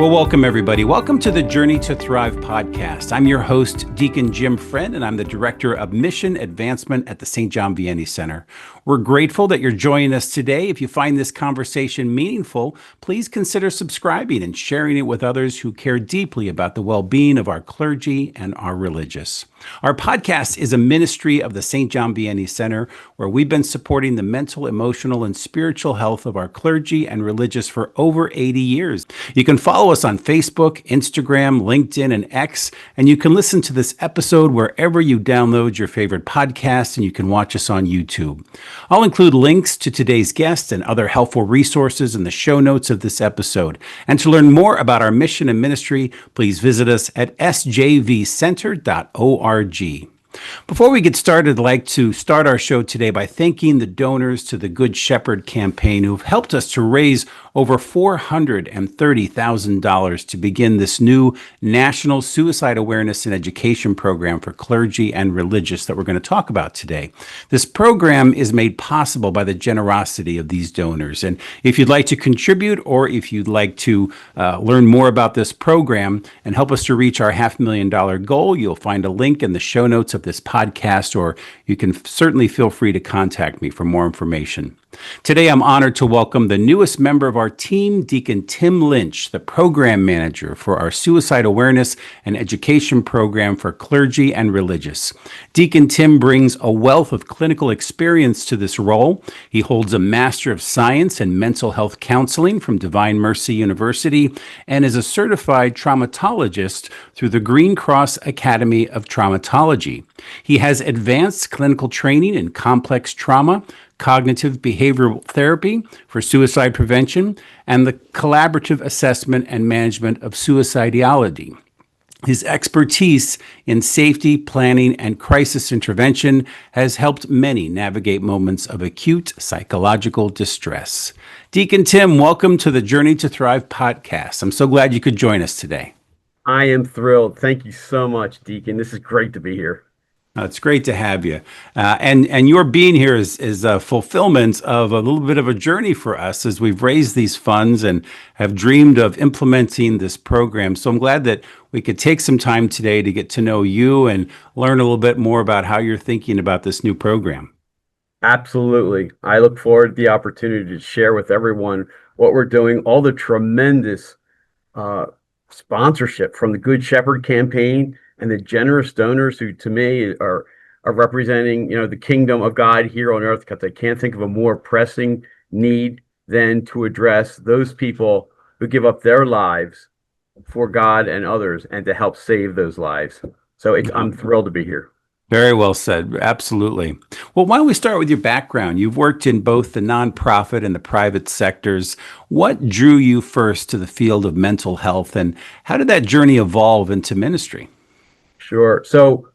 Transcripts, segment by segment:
Well, welcome everybody. Welcome to the Journey to Thrive podcast. I'm your host, Deacon Jim Friend, and I'm the Director of Mission Advancement at the St. John Vianney Center. We're grateful that you're joining us today. If you find this conversation meaningful, please consider subscribing and sharing it with others who care deeply about the well-being of our clergy and our religious. Our podcast is a ministry of the St. John Vianney Center, where we've been supporting the mental, emotional, and spiritual health of our clergy and religious for over 80 years. You can follow us on Facebook, Instagram, LinkedIn, and X, and you can listen to this episode wherever you download your favorite podcasts, and you can watch us on YouTube. I'll include links to today's guest and other helpful resources in the show notes of this episode. And to learn more about our mission and ministry, please visit us at sjvcenter.org. Before we get started, I'd like to start our show today by thanking the donors to the Good Shepherd campaign who've helped us to raise over $430,000 to begin this new national suicide awareness and education program for clergy and religious that we're going to talk about today. This program is made possible by the generosity of these donors. And if you'd like to contribute, or if you'd like to learn more about this program and help us to reach our $500,000 goal, you'll find a link in the show notes of this podcast, or you can certainly feel free to contact me for more information. Today, I'm honored to welcome the newest member of our team, Deacon Tim Lynch, the program manager for our suicide awareness and education program for clergy and religious. Deacon Tim brings a wealth of clinical experience to this role. He holds a Master of Science in Mental Health Counseling from Divine Mercy University and is a certified traumatologist through the Green Cross Academy of Traumatology. He has advanced clinical training in complex trauma, cognitive behavioral therapy for suicide prevention, and the collaborative assessment and management of suicidality. His expertise in safety, planning, and crisis intervention has helped many navigate moments of acute psychological distress. Deacon Tim, welcome to the Journey to Thrive podcast. I'm so glad you could join us today. I am thrilled. Thank you so much, Deacon. This is great to be here. It's great to have you. And your being here is a fulfillment of a little bit of a journey for us as we've raised these funds and have dreamed of implementing this program. So I'm glad that we could take some time today to get to know you and learn a little bit more about how you're thinking about this new program. Absolutely. I look forward to the opportunity to share with everyone what we're doing, all the tremendous sponsorship from the Good Shepherd campaign and the generous donors who, to me, are representing, the kingdom of God here on earth, because I can't think of a more pressing need than to address those people who give up their lives for God and others and to help save those lives. So I'm thrilled to be here. Very well said. Absolutely. Well, why don't we start with your background? You've worked in both the nonprofit and the private sectors. What drew you first to the field of mental health, and how did that journey evolve into ministry? Sure. So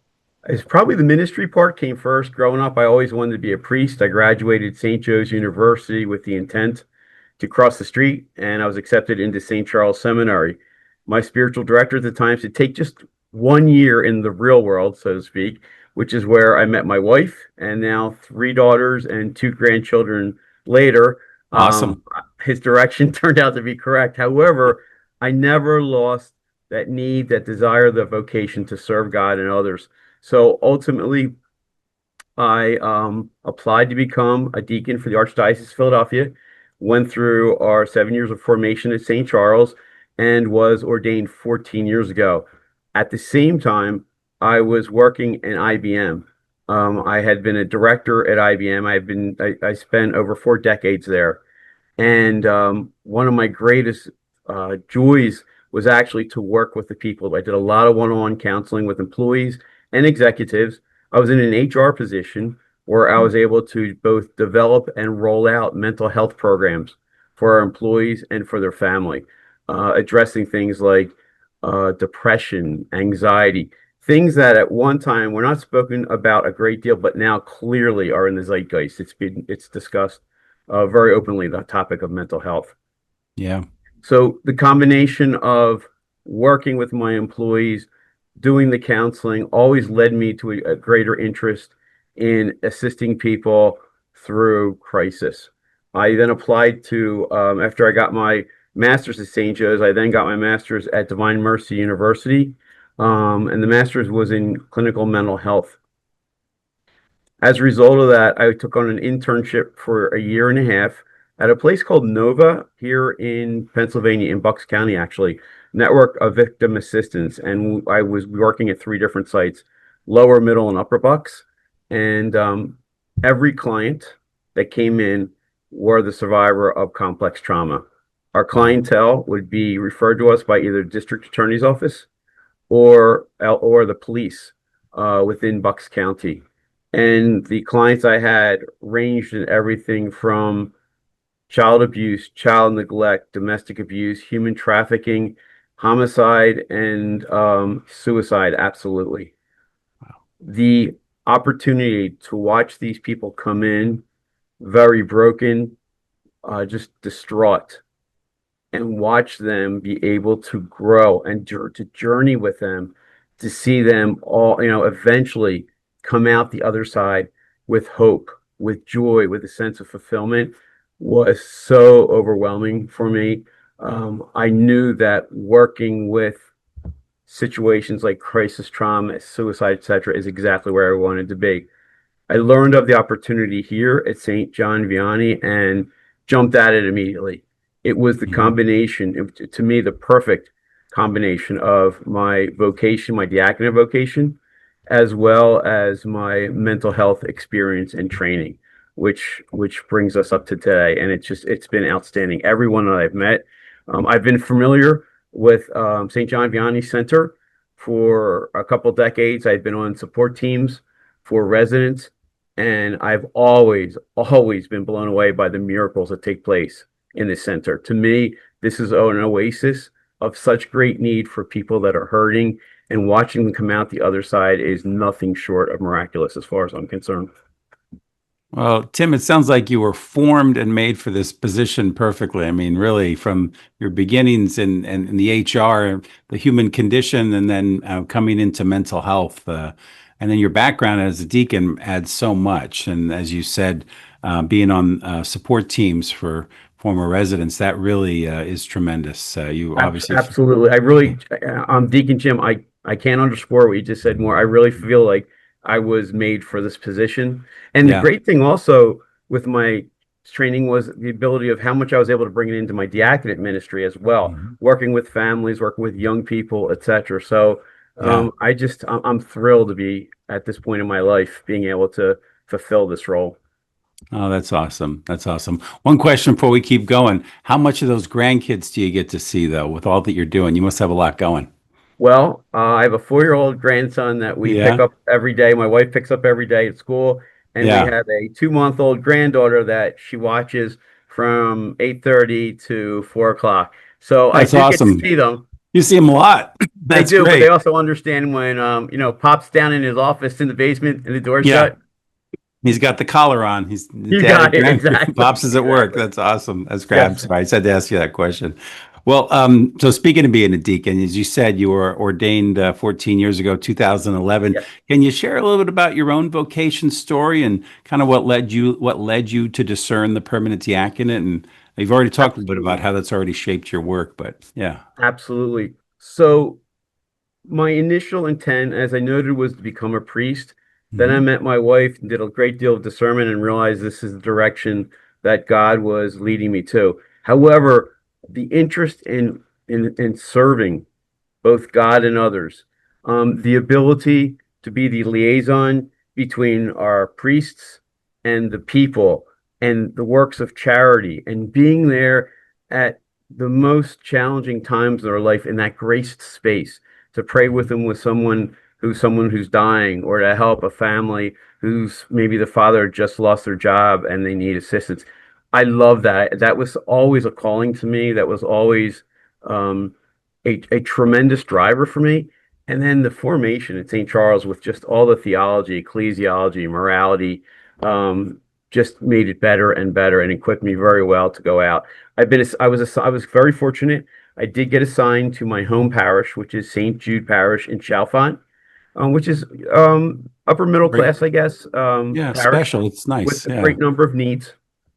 it's probably the ministry part came first. Growing up, I always wanted to be a priest. I graduated St. Joe's University with the intent to cross the street, and I was accepted into St. Charles Seminary. My spiritual director at the time said, take just 1 year in the real world, so to speak, which is where I met my wife, and now 3 daughters and 2 grandchildren later. Awesome. His direction turned out to be correct. However, I never lost that need, that desire, the vocation to serve God and others. So ultimately, I applied to become a deacon for the Archdiocese of Philadelphia, went through our 7 years of formation at St. Charles, and was ordained 14 years ago. At the same time, I was working in IBM. I had been a director at IBM. I spent over 4 decades there. And one of my greatest joys was actually to work with the people. I did a lot of one-on-one counseling with employees and executives. I was in an HR position where I was able to both develop and roll out mental health programs for our employees and for their family, addressing things like depression, anxiety, things that at one time were not spoken about a great deal, but now clearly are in the zeitgeist. It's discussed very openly, the topic of mental health. Yeah. So the combination of working with my employees, doing the counseling, always led me to a greater interest in assisting people through crisis. I then applied to, after I got my master's at St. Joe's. I then got my master's at Divine Mercy University, and the master's was in clinical mental health. As a result of that, I took on an internship for a year and a half at a place called Nova here in Pennsylvania, in Bucks County, actually, Network of Victim Assistance. And I was working at three different sites, lower, middle, and upper Bucks. And every client that came in were the survivor of complex trauma. Our Wow. clientele would be referred to us by either district attorney's office or the police within Bucks County. And the clients I had ranged in everything from child abuse, child neglect, domestic abuse, human trafficking, homicide, and suicide. Absolutely. The opportunity to watch these people come in very broken, just distraught, and watch them be able to grow and to journey with them, to see them all, eventually come out the other side with hope, with joy, with a sense of fulfillment was so overwhelming for me. I knew that working with situations like crisis trauma, suicide, etc., is exactly where I wanted to be. I learned of the opportunity here at St. John Vianney and jumped at it immediately. It was the Mhm. combination, to me, the perfect combination of my vocation, my diaconate vocation, as well as my mental health experience and training, which brings us up to today. And it's been outstanding. Everyone that I've met, I've been familiar with St. John Vianney Center for a couple decades. I've been on support teams for residents, and I've always been blown away by the miracles that take place in this center. To me, this is an oasis of such great need for people that are hurting, and watching them come out the other side is nothing short of miraculous as far as I'm concerned. Well, Tim, it sounds like you were formed and made for this position perfectly. I mean, really, from your beginnings in the HR, the human condition, and then coming into mental health. And then your background as a deacon adds so much. And as you said, being on support teams for former residents, that really is tremendous. You obviously, Absolutely. I really, Deacon Jim, I can't underscore what you just said more. I really feel like I was made for this position. And the yeah. great thing also with my training was the ability of how much I was able to bring it into my diaconate ministry as well, Mhm. working with families, working with young people, etc. So Yeah. I'm thrilled to be at this point in my life being able to fulfill this role. Oh, that's awesome. That's awesome. One question before we keep going. How much of those grandkids do you get to see, though, with all that you're doing? You must have a lot going. Well, I have a 4-year-old grandson that we pick Yeah. up every day. My wife picks up every day at school, and we Yeah. have a 2-month-old granddaughter that she watches from 8:30 to 4 o'clock. So I That's do get to awesome. see them. You see them a lot. I That's do, but they great. also understand when Pop's down in his office in the basement and the door's Yeah. shut. He's got the collar on. He's You dad, got it grand, exactly, pops is at work. exactly. That's awesome. That's great. I'm Yes, sorry. I said to ask you that question. Well, so speaking of being a deacon, as you said, you were ordained 14 years ago, 2011. yes, Can you share a little bit about your own vocation story and kind of what led you to discern the permanent diaconate? And you've already talked a little bit about absolutely, how that's already shaped your work, but yeah. absolutely. So my initial intent, as I noted, was to become a priest. Then I Hmm. met my wife and did a great deal of discernment and realized this is the direction that God was leading me to. However, the interest in serving both God and others. The ability to be the liaison between our priests and the people and the works of charity and being there at the most challenging times in their life in that graced space to pray with them with someone who's dying or to help a family who's maybe the father just lost their job and they need assistance. I love that. That was always a calling to me. That was always um, a tremendous driver for me. And then the formation at St. Charles with just all the theology, ecclesiology, morality, um, just made it better and better and equipped me very well to go out. I was very fortunate. I did get assigned to my home parish, which is St. Jude Parish in Chalfont, which is upper middle Great. class, I guess, Yeah, parish special. It's with nice. a Yeah. great number of needs.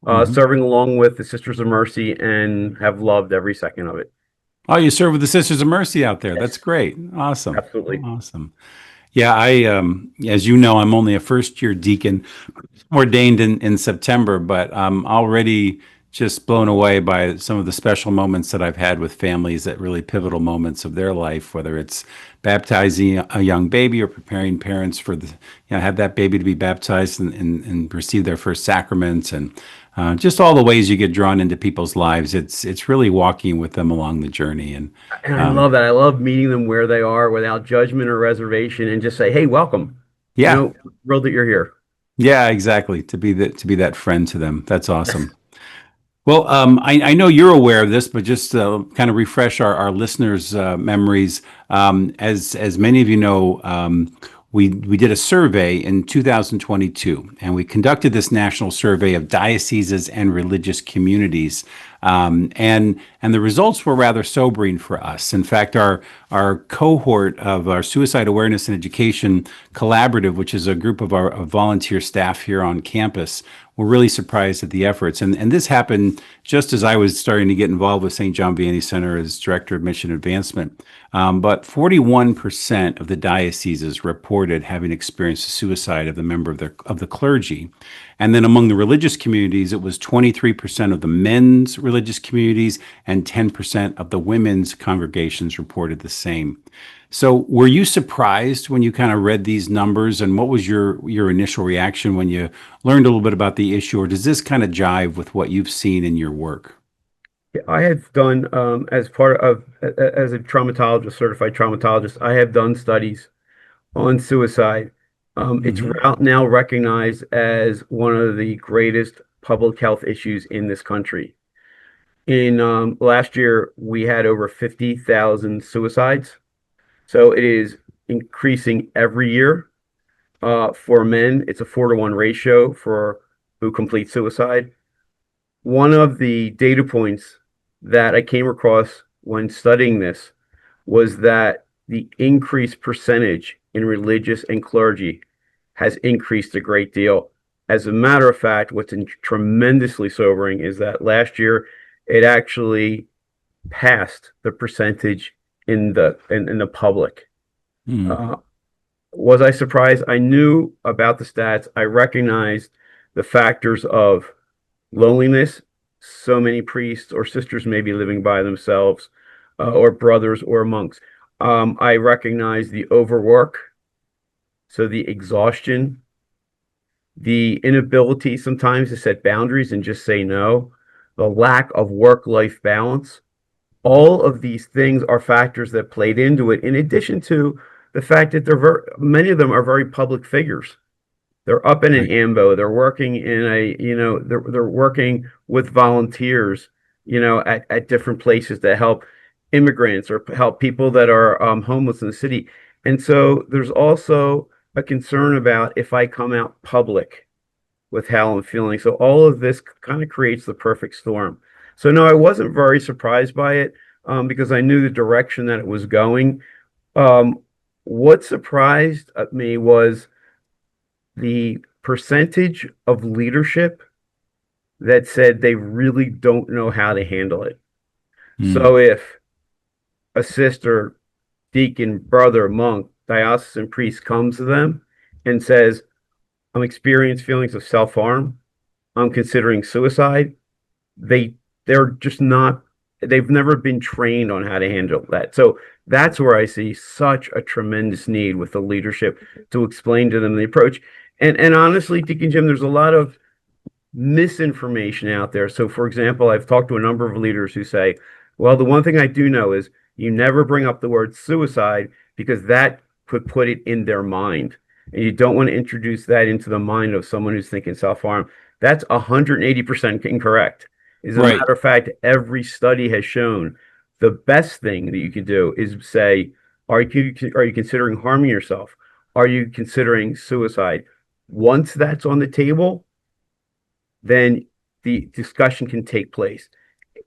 Hmm. serving along with the Sisters of Mercy and have loved every second of it. Oh, you serve with the Sisters of Mercy out there. That's Yes, great. Awesome. absolutely. Awesome. Yeah, as you know, I'm only a first year deacon, ordained in September, but I'm already just blown away by some of the special moments that I've had with families at really pivotal moments of their life, whether it's baptizing a young baby or preparing parents for have that baby to be baptized and receive their first sacraments, and just all the ways you get drawn into people's lives. It's really walking with them along the journey, and And I um, love that. I love meeting them where they are without judgment or reservation and just say, hey, welcome. yeah, Thrilled that you're here. yeah, exactly. To be that friend to them. That's awesome. Well, I know you're aware of this, but just kind of refresh our listeners' memories. As many of you know, we did a survey in 2022, and we conducted this national survey of dioceses and religious communities. And the results were rather sobering for us. In fact, our cohort of our Suicide Awareness and Education Collaborative, which is a group of our of volunteer staff here on campus, were really surprised at the efforts. And this happened just as I was starting to get involved with St. John Vianney Center as Director of Mission Advancement. But 41% of the dioceses reported having experienced a suicide of the member of the clergy. And then among the religious communities, it was 23% of the men's religious communities and 10% of the women's congregations reported the same. So, were you surprised when you kind of read these numbers, and what was your initial reaction when you learned a little bit about the issue, or does this kind of jive with what you've seen in your work? I have done, as part of, as a traumatologist, certified traumatologist, I have done studies on suicide. It's Hmm. now recognized as one of the greatest public health issues in this country. In last year, we had over 50,000 suicides. So it is increasing every year. For men, it's a 4-to-1 ratio for who complete suicide. One of the data points that I came across when studying this was that the increased percentage in religious and clergy has increased a great deal. As a matter of fact, what's tremendously sobering is that last year it actually passed the percentage in the public. Hmm. Uh, was I surprised? I knew about the stats. I recognized the factors of loneliness. So many priests or sisters may be living by themselves, or brothers or monks. I recognize the overwork, so the exhaustion, the inability sometimes to set boundaries and just say no, the lack of work-life balance. All of these things are factors that played into it, in addition to the fact that many of them are very public figures. They're up in an Right. AMBO. They're working in they're working with volunteers, at different places to help immigrants or help people that are homeless in the city. And so there's also a concern about if I come out public with how I'm feeling. So all of this kind of creates the perfect storm. So no, I wasn't very surprised by it, because I knew the direction that it was going. Um, what surprised me was the percentage of leadership that said they really don't know how to handle it. Hmm. So if a sister, deacon, brother, monk, diocesan priest comes to them and says, I'm experiencing feelings of self-harm, I'm considering suicide, they they're just not, they've never been trained on how to handle that. So that's where I see such a tremendous need with the leadership to explain to them the approach. And honestly, Deacon Jim, there's a lot of misinformation out there. So, for example, I've talked to a number of leaders who say, well, the one thing I do know is you never bring up the word suicide because that could put it in their mind. And you don't want to introduce that into the mind of someone who's thinking self-harm. That's 180% incorrect. As a Right. matter of fact, every study has shown the best thing that you can do is say, are you considering harming yourself? Are you considering suicide? Once that's on the table, then the discussion can take place.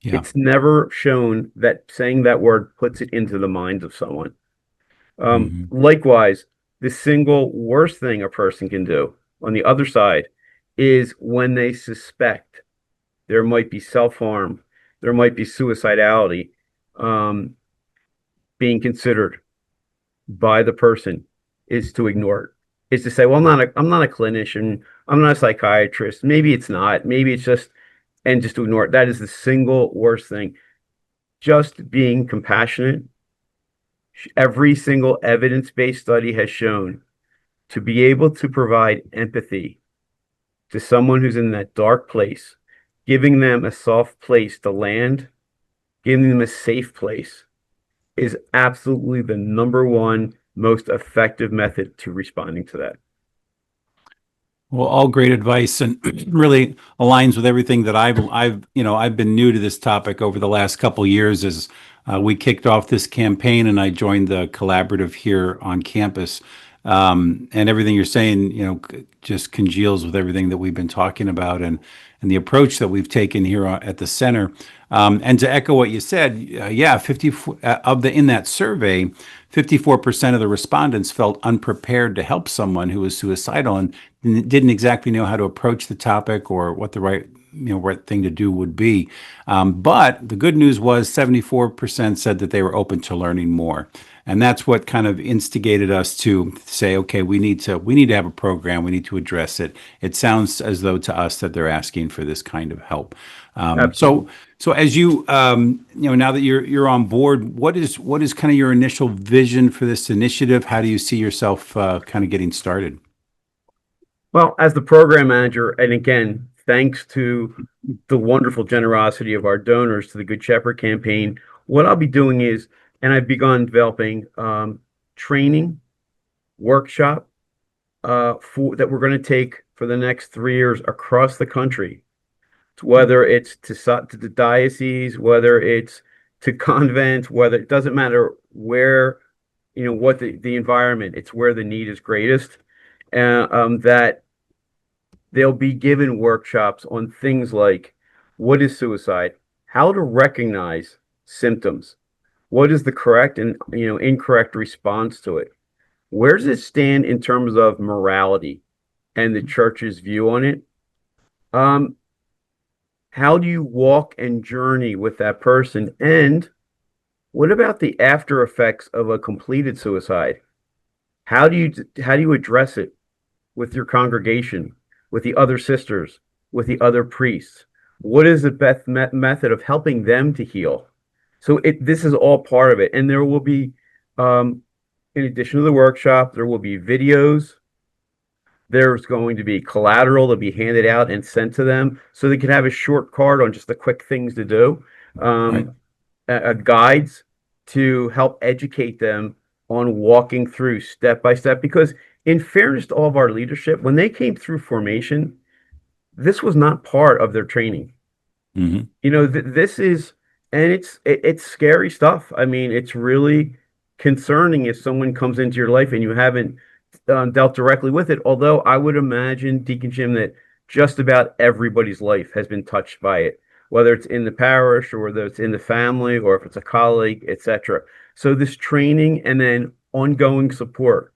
Yeah. It's never shown that saying that word puts it into the minds of someone. Hmm. Likewise, the single worst thing a person can do on the other side is when they suspect. there might be self-harm, there might be suicidality um, being considered by the person, is to ignore it. Is to say, well, I'm not a clinician, I'm not a psychiatrist. Maybe it's not. Maybe it's just, and just to ignore it. That is the single worst thing. Just being compassionate. Every single evidence-based study has shown to be able to provide empathy to someone who's in that dark place, giving them a soft place to land, giving them a safe place is absolutely the number one most effective method to responding to that. Well, all great advice and really aligns with everything that I've been new to this topic over the last couple years as we kicked off this campaign and I joined the collaborative here on campus. And everything you're saying, just congeals with everything that we've been talking about and the approach that we've taken here at the center. And to echo what you said, yeah, 54 in that survey, 54% of the respondents felt unprepared to help someone who was suicidal and didn't exactly know how to approach the topic or what the right thing to do would be. But the good news was 74% said that they were open to learning more. And that's what kind of instigated us to say, okay, we need to have a program. We need to address it. It sounds as though to us that they're asking for this kind of help. Um, Absolutely. so, so as now that you're on board, what is kind of your initial vision for this initiative? How do you see yourself kind of getting started? Well, as the program manager, and again, thanks to the wonderful generosity of our donors to the Good Shepherd campaign, what I'll be doing is, and I've begun developing training workshop for that we're going to take for the next 3 years across the country, whether it's to the diocese, whether it's to convents, whether it doesn't matter where, what the environment, it's where the need is greatest. That they'll be given workshops on things like what is suicide, how to recognize symptoms, what is the correct and incorrect response to it, where does it stand in terms of morality and the church's view on it. Um, how do you walk and journey with that person? And what about the after effects of a completed suicide? How do you address it with your congregation, with the other sisters, with the other priests? What is the best method of helping them to heal? So this is all part of it, and there will be, in addition to the workshop, there will be videos. There's going to be collateral to be handed out and sent to them, so they can have a short card on just the quick things to do, Right. um, guides to help educate them on walking through step by step. Because, in fairness to all of our leadership, when they came through formation, this was not part of their training. Hmm. This is, and it's scary stuff. I mean, it's really concerning if someone comes into your life and you haven't dealt directly with it. Although I would imagine, Deacon Jim, that just about everybody's life has been touched by it, whether it's in the parish or whether it's in the family or if it's a colleague, etc. So this training and then ongoing support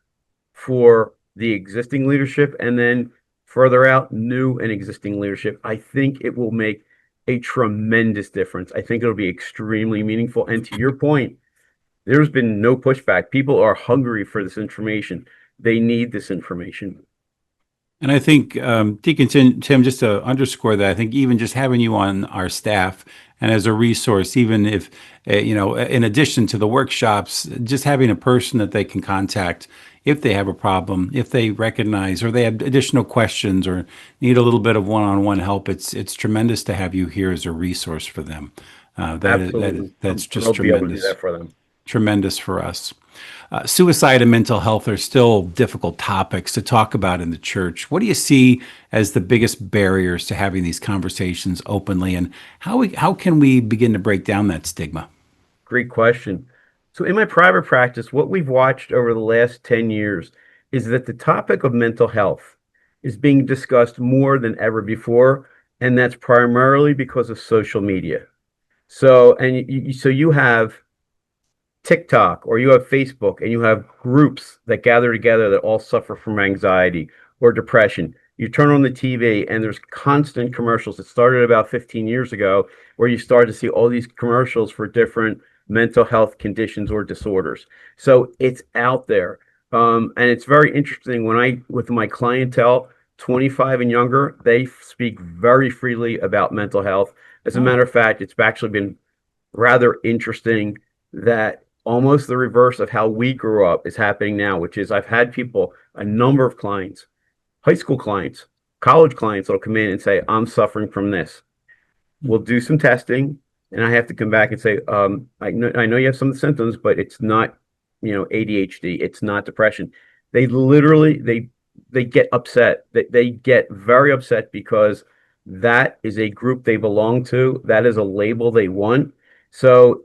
for the existing leadership and then further out, new and existing leadership, I think it will make a tremendous difference. I think it'll be extremely meaningful. And to your point, there's been no pushback. People are hungry for this information. They need this information. And I think, Deacon Tim, just to underscore that, I think even just having you on our staff and as a resource, even if, in addition to the workshops, just having a person that they can contact if they have a problem, if they recognize or they have additional questions or need a little bit of one-on-one help, it's tremendous to have you here as a resource for them. Absolutely. That's I'm just thrilled to be able to do tremendous. that for them. Tremendous for us. Suicide and mental health are still difficult topics to talk about in the church. What do you see as the biggest barriers to having these conversations openly, and how can we begin to break down that stigma? Great question. So, in my private practice, what we've watched over the last 10 years is that the topic of mental health is being discussed more than ever before, and that's primarily because of social media. So, and so you have TikTok or you have Facebook and you have groups that gather together that all suffer from anxiety or depression. you turn on the TV and there's constant commercials. It started about 15 years ago where you started to see all these commercials for different mental health conditions or disorders. So it's out there. And it's very interesting when with my clientele, 25 and younger, they speak very freely about mental health. As a Oh. matter of fact, it's actually been rather interesting that almost the reverse of how we grew up is happening now, which is I've had people, a number of clients, high school clients, college clients that'll come in and say, I'm suffering from this. Hmm. We'll do some testing, and I have to come back and say, I know you have some of the symptoms, but it's not, ADHD. It's not depression. They literally they get upset. They get very upset because that is a group they belong to. That is a label they want. So,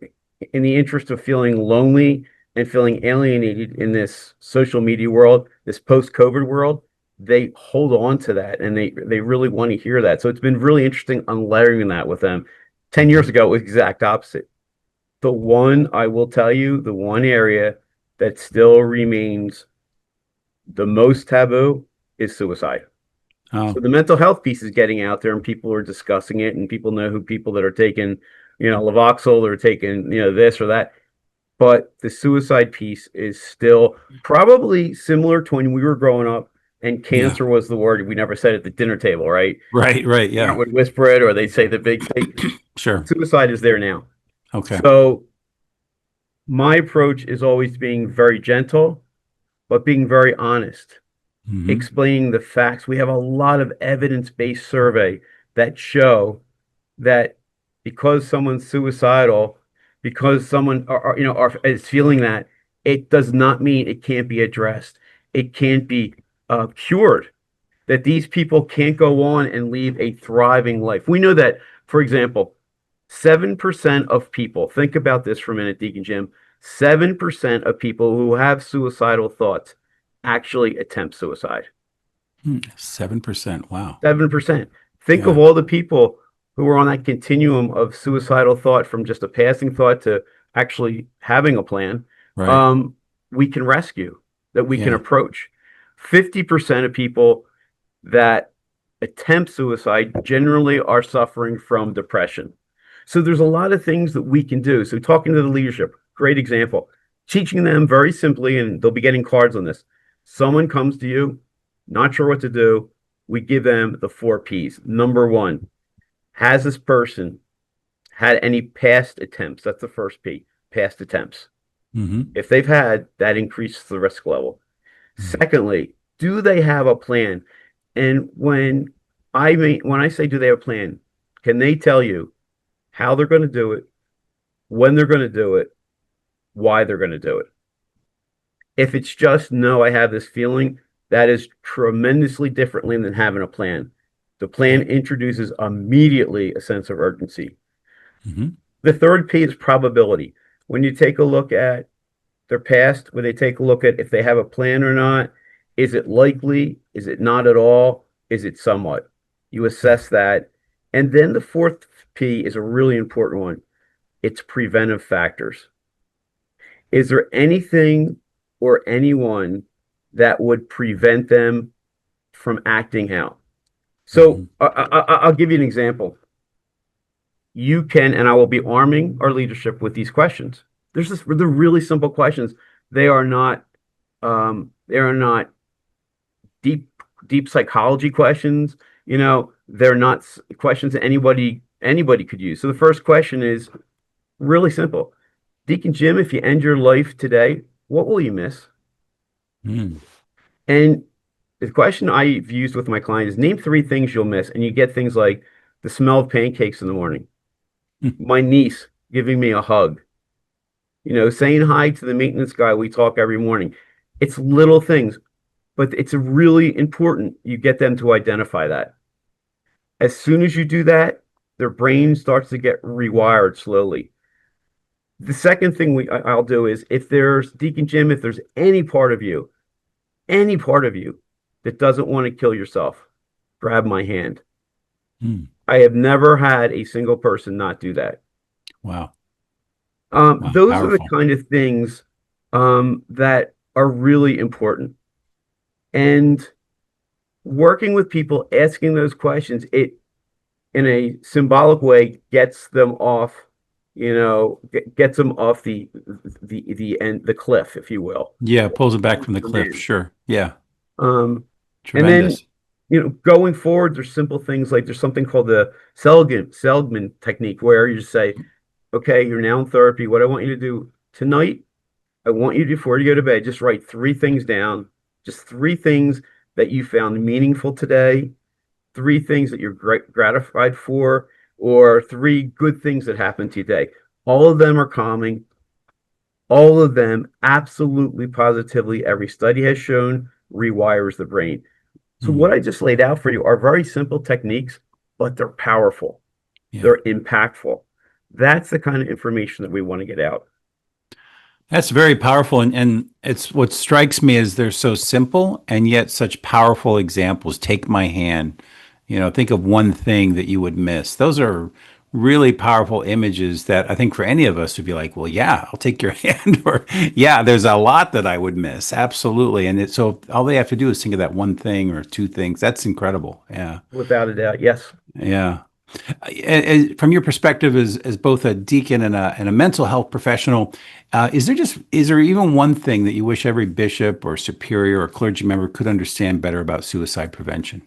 in the interest of feeling lonely and feeling alienated in this social media world, this post-COVID world, they hold on to that and they really want to hear that. So it's been really interesting unlayering that with them. 10 years Mhm. ago, it was the exact opposite. The one, I will tell you, the one area that still remains the most taboo is suicide. So Oh, the mental health piece is getting out there and people are discussing it and people know who people that are taking, Lavoxil or taking, this or that. But the suicide piece is still probably similar to when we were growing up and yeah. cancer was the word we never said at the dinner table, right? Right, right. Parent Yeah. would whisper it or they'd say the big thing. Sure. Suicide is there now. Okay. So my approach is always being very gentle, but being very honest, Hmm. explaining the facts. We have a lot of evidence-based survey that show that because someone's suicidal, because someone is feeling that, it does not mean it can't be addressed. It can't be cured. That these people can't go on and lead a thriving life. We know that, for example, 7% of people, think about this for a minute, Deacon Jim, 7% of people who have suicidal thoughts actually attempt suicide. 7%. Wow. 7%. Think of Yeah. all the people who are on that continuum of suicidal thought from just a passing thought to actually having a plan. Right. Um, we can rescue, that we can Yeah. approach. 50% of people that attempt suicide generally are suffering from depression. So there's a lot of things that we can do. So talking to the leadership, great example. Teaching them very simply, and they'll be getting cards on this. Someone comes to you, not sure what to do. We give them the 4 P's. Number one, has this person had any past attempts? That's the first P, past attempts. Hmm. If they've had, that increases the risk level. Hmm. Secondly, do they have a plan? And when I say do they have a plan, can they tell you how they're going to do it, when they're going to do it, why they're going to do it? If it's just no, I have this feeling, that is tremendously differently than having a plan. The plan Yeah. introduces immediately a sense of urgency. Hmm. The third P is probability. When you take a look at their past, when they take a look at if they have a plan or not, is it likely? Is it not at all? Is it somewhat? You assess that. And then the fourth P is a really important one. It's preventive factors. Is there anything or anyone that would prevent them from acting out? So Hmm. I'll give you an example. You can, and I will be arming our leadership with these questions. They're really simple questions. They are not they are not deep deep psychology questions. They're not questions that anybody could use. So the first question is really simple. Deacon Jim, if you end your life today, what will you miss? Mm. And the question I've used with my client is name 3 things you'll miss. And you get things like the smell of pancakes in the morning, my niece giving me a hug, saying hi to the maintenance guy we talk every morning. It's little things, but it's really important you get them to identify that. As soon as you do that, their brain starts to get rewired slowly. The second thing I'll do is if there's Deacon Jim, if there's any part of you that doesn't want to kill yourself, grab my hand. Mm. I have never had a single person not do that. Wow. Wow. Those are the Powerful. kind of things that are really important. And working with people, asking those questions, it in a symbolic way gets them off, gets them off the end, the cliff, if you will. Yeah, pulls it back Pulls from the them cliff. in. Sure. Yeah. Um, and then, Tremendous. going forward, there's simple things like there's something called the Seligman technique, where you just say, okay, you're now in therapy. What I want you to do tonight, I want you to, before you go to bed, just write three things down, just three things that you found meaningful today, three things that you're gratified for, or three good things that happened to you today. All of them are calming. All of them, absolutely positively, every study has shown, rewires the brain. So Hmm. what I just laid out for you are very simple techniques, but they're powerful. Yeah. They're impactful. That's the kind of information that we want to get out. That's very powerful. And it's what strikes me is they're so simple and yet such powerful examples. Take my hand. Think of one thing that you would miss. Those are really powerful images that I think for any of us would be like, well, yeah, I'll take your hand. Or, yeah, there's a lot that I would miss. Absolutely. So all they have to do is think of that one thing or two things. That's incredible. Yeah. Without a doubt, yes. Yeah. From your perspective as both a deacon and a mental health professional, is there even one thing that you wish every bishop or superior or clergy member could understand better about suicide prevention?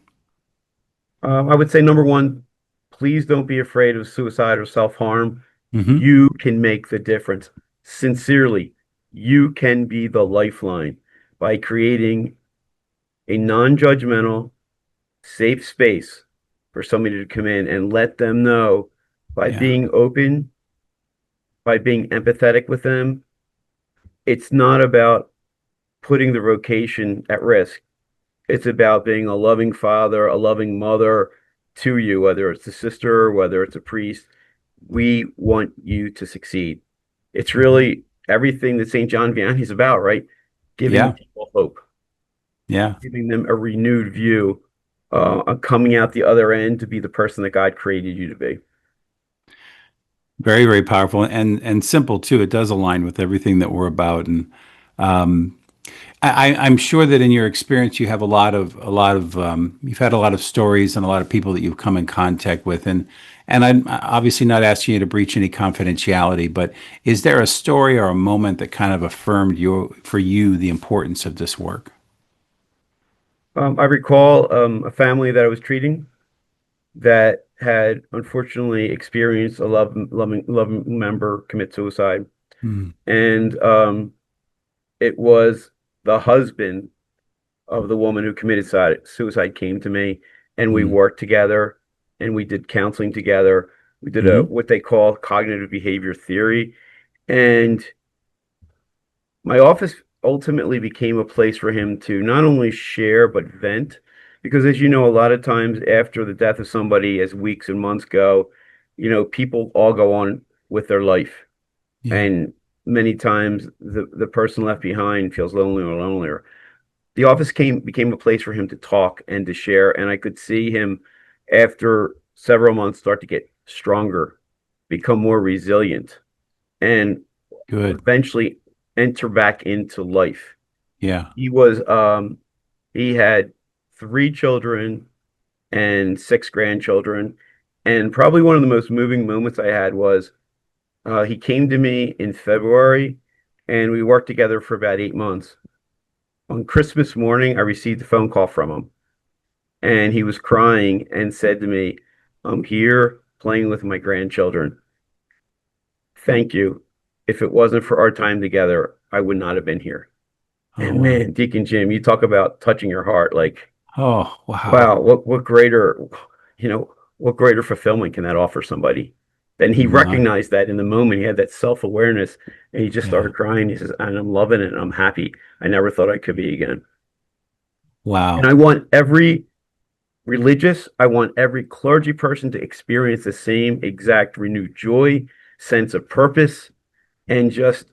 I would say number one, please don't be afraid of suicide or self-harm. Hmm. You can make the difference. Sincerely, you can be the lifeline by creating a non-judgmental, safe space for somebody to come in and let them know by Yeah. being open, by being empathetic with them. It's not about putting the vocation at risk. It's about being a loving father, a loving mother to you, whether it's a sister, whether it's a priest. We want you to succeed. It's Mhm. really everything that St. John Vianney is about, right? Giving Yeah. people hope, Yeah. giving them a renewed view, coming out the other end to be the person that God created you to be. Very, very powerful and simple too. It does align with everything that we're about. And um, I'm sure that in your experience, you have you've had a lot of stories and a lot of people that you've come in contact with. And I'm obviously not asking you to breach any confidentiality, but is there a story or a moment that kind of affirmed for you the importance of this work? I recall a family that I was treating that had unfortunately experienced a loving member commit suicide. Hmm. And it was the husband of the woman who committed suicide came to me, and we Hmm. worked together and we did counseling together. We did a Hmm. what they call cognitive behavior theory. And my office ultimately became a place for him to not only share but vent. Because as you know, a lot of times after the death of somebody, as weeks and months go, people all go on with their life. Yeah. And many times the person left behind feels lonelier and lonelier. The office became a place for him to talk and to share, and I could see him after several months start to get stronger, become more resilient, and Good. eventually enter back into life. Yeah. He had three children and six grandchildren, and probably one of the most moving moments I had was he came to me in February, and we worked together for about 8 months. On Christmas morning, I received a phone call from him, and he was crying and said to me, I'm here playing with my grandchildren. Thank you. If it wasn't for our time together, I would not have been here. Oh, And wow. man, Deacon Jim, you talk about touching your heart. Like, Oh, wow. wow, what greater fulfillment can that offer somebody? And he My. recognized that in the moment. He had that self-awareness and he just Yeah. started crying. He says, and I'm loving it and I'm happy. I never thought I could be again. And Wow. I want every I want every clergy person to experience the same exact renewed joy, sense of purpose, and just,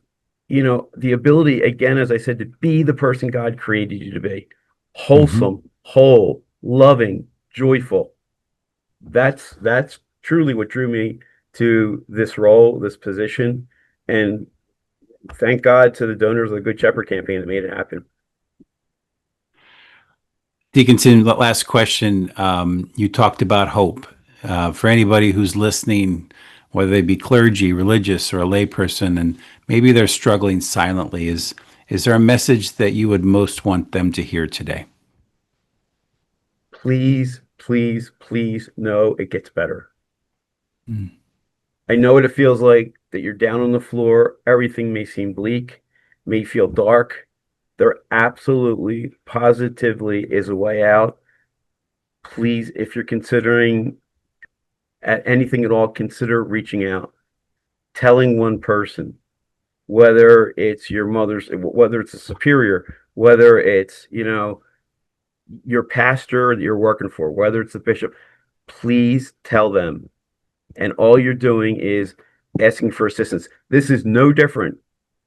the ability, again, as I said, to be the person God created you to be. Hmm. Wholesome, whole, loving, joyful. That's truly what drew me to this role, this position. And thank God to the donors of the Good Shepherd campaign that made it happen. Deacon Tim, last question. You talked about hope. For anybody who's listening, whether they be clergy, religious, or a layperson, and maybe they're struggling silently, is there a message that you would most want them to hear today? Please, please, please know it gets better. Mm. I know what it feels like that you're down on the floor. Everything may seem bleak, may feel dark. There absolutely, positively is a way out. Please, if you're considering at anything at all, consider reaching out, telling one person, whether it's your mother's, whether it's a superior, whether it's, your pastor that you're working for, whether it's the bishop, please tell them. And all you're doing is asking for assistance. This is no different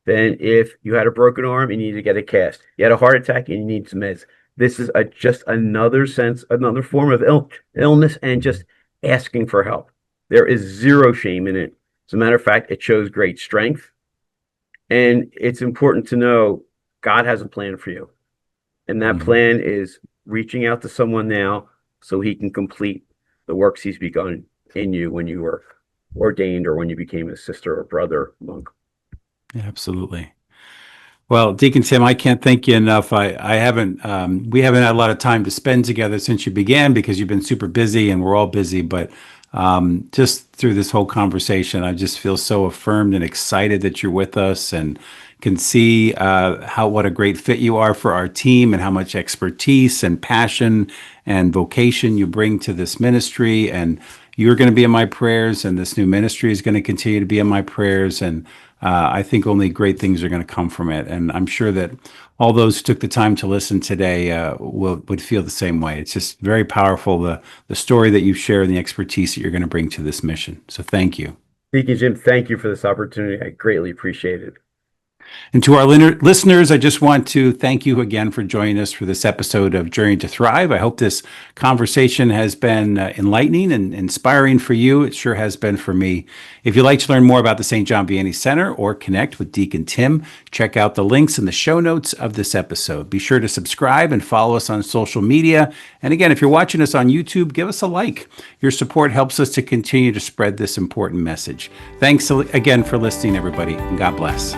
than if you had a broken arm and you need to get a cast. You had a heart attack and you need some meds. This is just another sense, another form of illness, and just asking for help. There is zero shame in it. As a matter of fact, it shows great strength. And it's important to know God has a plan for you. And that Mhm. plan is reaching out to someone now so he can complete the works he's begun in you when you were ordained or when you became a sister or brother monk. Yeah, absolutely. Well, Deacon Tim, I can't thank you enough. I haven't, we haven't had a lot of time to spend together since you began because you've been super busy and we're all busy. But just through this whole conversation, I just feel so affirmed and excited that you're with us and can see what a great fit you are for our team and how much expertise and passion and vocation you bring to this ministry. And you're going to be in my prayers, and this new ministry is going to continue to be in my prayers. And I think only great things are going to come from it. And I'm sure that all those who took the time to listen today would feel the same way. It's just very powerful, the story that you've shared and the expertise that you're going to bring to this mission. So thank you. Deacon Jim, thank you for this opportunity. I greatly appreciate it. And to our listeners, I just want to thank you again for joining us for this episode of Journey to Thrive. I hope this conversation has been enlightening and inspiring for you. It sure has been for me. If you'd like to learn more about the St. John Vianney Center or connect with Deacon Tim, check out the links in the show notes of this episode. Be sure to subscribe and follow us on social media. And again, if you're watching us on YouTube, give us a like. Your support helps us to continue to spread this important message. Thanks again for listening, everybody, and God bless.